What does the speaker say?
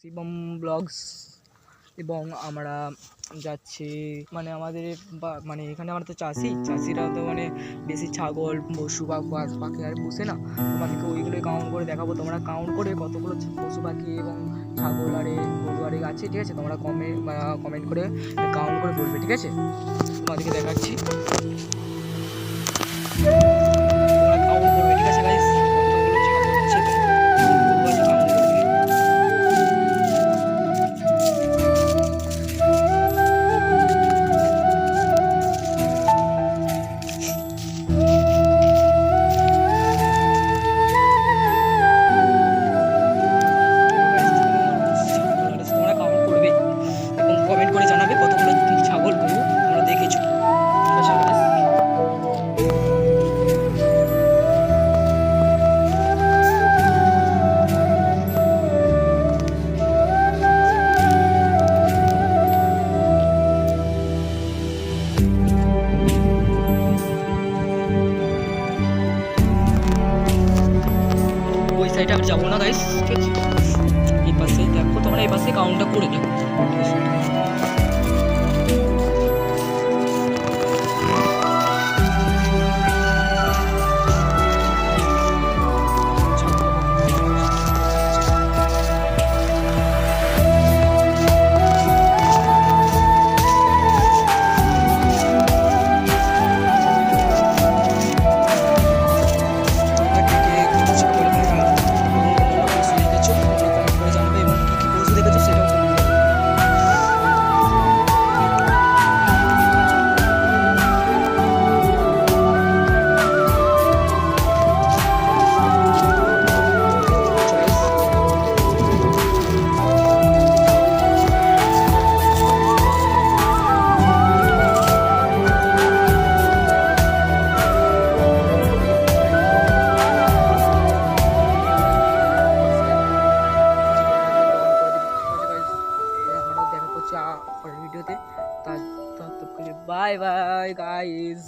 Shivam blogs এবং আমরা যাচ্ছি মানে আমাদের মানে এখানে আমরা তো চাষিরা তো মানে বেশি ছাগল পশু বা পাখি আর পুষে না, তোমাদেরকে ওইগুলোই কাউন্ট করে দেখাবো। তোমরা কাউন্ট করে কতগুলো পশু পাখি এবং ছাগল আরে গরু আরে আছে, ঠিক আছে? তোমরা কমেন্ট করে কাউন্ট করে বলবে, ঠিক আছে? তোমাদেরকে দেখাচ্ছি, তোমরা কাউন্ট করবে, ঠিক আছে গাইস? কতগুলো ছাগল আছে এবং গরু আছে কাউন্ট করবে। তোমরা কাউন্ট করবে এবং কমেন্ট করে জানাবে কতগুলো ছাগল গরু তোমরা দেখেছো, ঠিক আছে গাইস? ওই সাইডে আমি যাবো না গাইস, ঠিক আছে? এই পাশে দেখো, তোমরা এই পাশে কাউন্টটা করে দেখো, ঠিক আছে? পরের ভিডিওতে, ততক্ষণে বাই বাই গাইস।